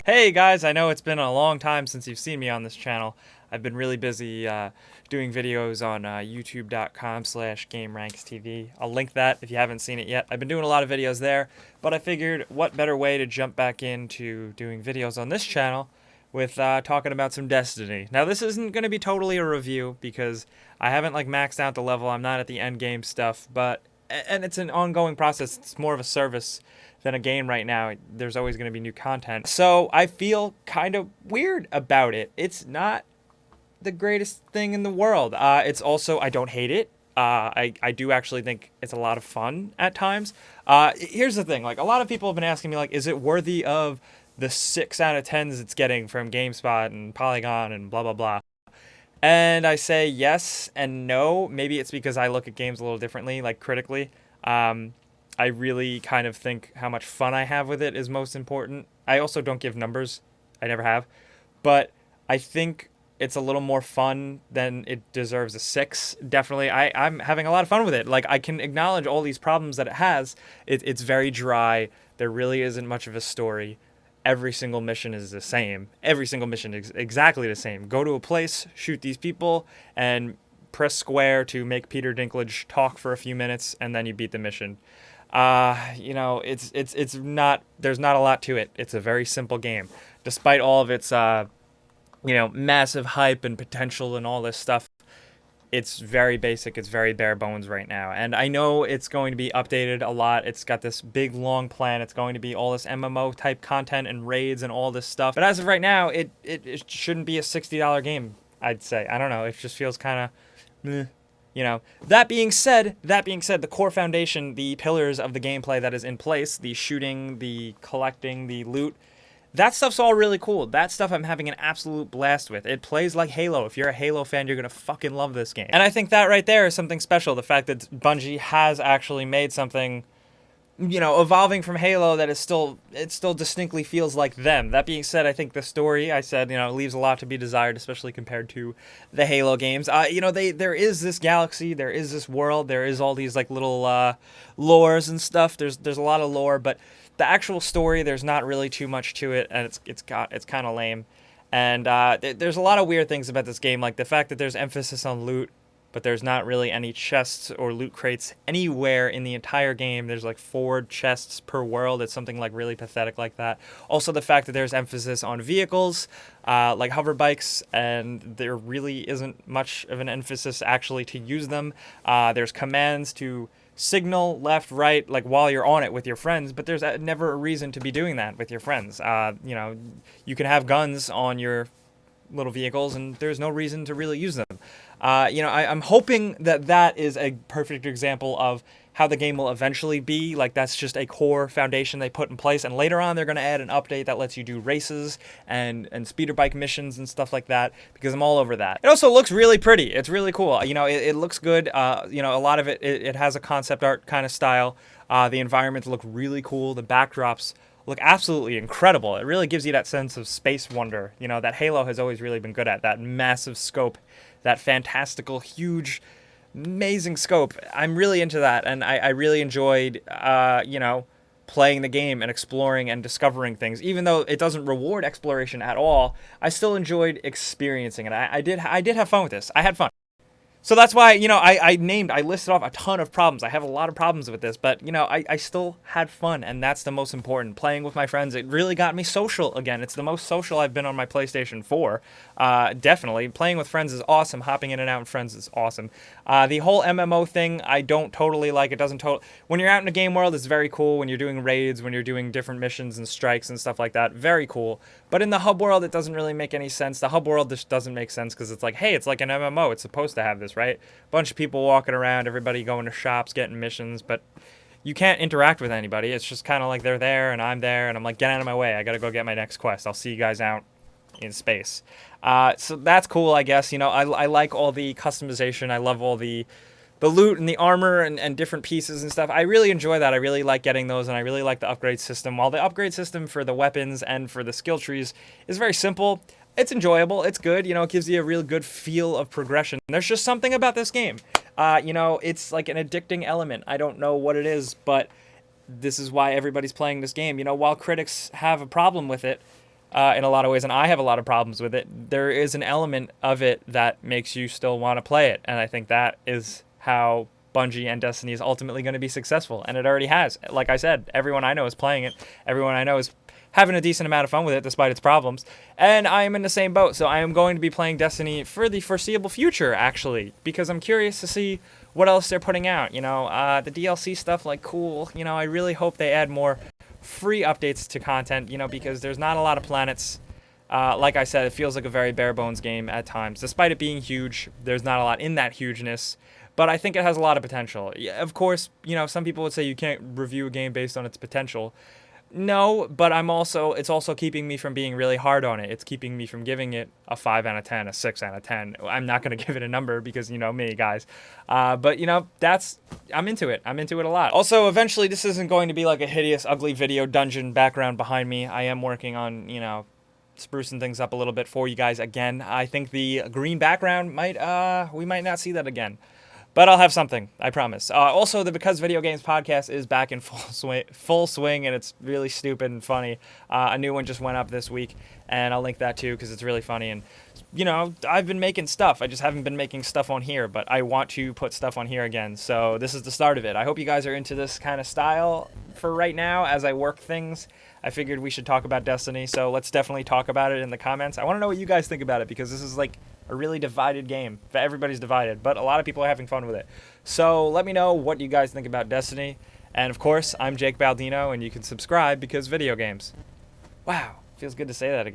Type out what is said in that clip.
Hey guys, I know it's been a long time since you've seen me on this channel. I've been really busy doing videos on youtube.com/GameRanksTV. I'll link that if you haven't seen it yet. I've been doing a lot of videos there, but I figured what better way to jump back into doing videos on this channel with talking about some Destiny. Now this isn't going to be totally a review because I haven't maxed out the level. I'm not at the end game stuff, and it's an ongoing process. It's more of a service than a game right now. There's always going to be new content. So I feel kind of weird about it. It's not the greatest thing in the world. It's also, I don't hate it. I do actually think it's a lot of fun at times. Here's the thing. A lot of people have been asking me, is it worthy of the 6 out of 10s it's getting from GameSpot and Polygon and blah, blah, blah. And I say yes and no. Maybe it's because I look at games a little differently, critically. I really kind of think how much fun I have with it is most important. I also don't give numbers. I never have. But I think it's a little more fun than it deserves a 6. Definitely. I'm having a lot of fun with it. I can acknowledge all these problems that it has. It's very dry. There really isn't much of a story. Every single mission is the same. Every single mission is exactly the same. Go to a place, shoot these people, and press square to make Peter Dinklage talk for a few minutes, and then you beat the mission. It's not, there's not a lot to it. It's a very simple game. Despite all of its, massive hype and potential and all this stuff, it's very basic. It's very bare bones right now. And I know it's going to be updated a lot. It's got this big, long plan. It's going to be all this MMO type content and raids and all this stuff. But as of right now, it shouldn't be a $60 game, I'd say. I don't know. It just feels kind of meh. That being said, the core foundation, the pillars of the gameplay that is in place, the shooting, the collecting, the loot, that stuff's all really cool. That stuff I'm having an absolute blast with. It plays like Halo. If you're a Halo fan, you're going to fucking love this game. And I think that right there is something special. The fact that Bungie has actually made something, evolving from Halo that is still distinctly feels like them. That being said, I think the story, leaves a lot to be desired, especially compared to the Halo games. There is this galaxy, there is this world, there is all these little lores and stuff. There's a lot of lore, but the actual story, there's not really too much to it, and it's kind of lame. And there's a lot of weird things about this game, like the fact that there's emphasis on loot, but there's not really any chests or loot crates anywhere in the entire game. There's 4 chests per world. It's something really pathetic like that. Also, the fact that there's emphasis on vehicles, like hover bikes, and there really isn't much of an emphasis actually to use them. There's commands to signal left, right, while you're on it with your friends, but there's never a reason to be doing that with your friends. You can have guns on your little vehicles, and there's no reason to really use them. I'm hoping that is a perfect example of how the game will eventually be. That's just a core foundation they put in place, and later on they're going to add an update that lets you do races and speeder bike missions and stuff like that, because I'm all over that. It also looks really pretty. It's really cool. It looks good. A lot of it has a concept art kind of style. The environments look really cool. The backdrops look absolutely incredible. It really gives you that sense of space wonder, that Halo has always really been good at, that massive scope, that fantastical, huge, amazing scope. I'm really into that, and I really enjoyed, playing the game and exploring and discovering things. Even though it doesn't reward exploration at all, I still enjoyed experiencing it. I did have fun with this. I had fun. So that's why, I listed off a ton of problems. I have a lot of problems with this, but, I still had fun, and that's the most important. Playing with my friends, it really got me social again. It's the most social I've been on my PlayStation 4. Definitely. Playing with friends is awesome. Hopping in and out with friends is awesome. The whole MMO thing, I don't totally like. It doesn't when you're out in a game world, it's very cool. When you're doing raids, when you're doing different missions and strikes and stuff like that, very cool. But in the hub world, it doesn't really make any sense. The hub world just doesn't make sense because it's hey, it's like an MMO. It's supposed to have this, right? Bunch of people walking around, everybody going to shops, getting missions, but you can't interact with anybody. It's just kind of they're there and I'm there, and I'm get out of my way. I gotta go get my next quest. I'll see you guys out in space. So that's cool, I guess. I like all the customization. I love all the loot and the armor and different pieces and stuff. I really enjoy that. I really like getting those, and I really like the upgrade system. While the upgrade system for the weapons and for the skill trees is very simple, it's enjoyable. It's good. It gives you a real good feel of progression. There's just something about this game. It's like an addicting element. I don't know what it is, but this is why everybody's playing this game. While critics have a problem with it, in a lot of ways, and I have a lot of problems with it. There is an element of it that makes you still want to play it, and I think that is how Bungie and Destiny is ultimately going to be successful, and it already has. Like I said, everyone I know is playing it. Everyone I know is having a decent amount of fun with it despite its problems, and I am in the same boat, so I am going to be playing Destiny for the foreseeable future, actually, because I'm curious to see what else they're putting out. The DLC stuff, like, cool. I really hope they add more free updates to content, because there's not a lot of planets. Like I said, it feels like a very bare bones game at times. Despite it being huge, there's not a lot in that hugeness, but I think it has a lot of potential. Of course, some people would say you can't review a game based on its potential. No, but it's also keeping me from being really hard on it. It's keeping me from giving it a 5 out of 10, a 6 out of 10. I'm not going to give it a number because, me, guys. But, I'm into it. I'm into it a lot. Also, eventually, this isn't going to be like a hideous, ugly video dungeon background behind me. I am working on, sprucing things up a little bit for you guys again. I think the green background we might not see that again. But I'll have something, I promise. Also, the Because Video Games podcast is back in full swing, and it's really stupid and funny. A new one just went up this week, and I'll link that too because it's really funny. And, I've been making stuff. I just haven't been making stuff on here, but I want to put stuff on here again. So this is the start of it. I hope you guys are into this kind of style for right now as I work things. I figured we should talk about Destiny, so let's definitely talk about it in the comments. I want to know what you guys think about it because this is like a really divided game. Everybody's divided, but a lot of people are having fun with it. So let me know what you guys think about Destiny. And of course, I'm Jake Baldino, and you can subscribe because video games. Wow, feels good to say that again.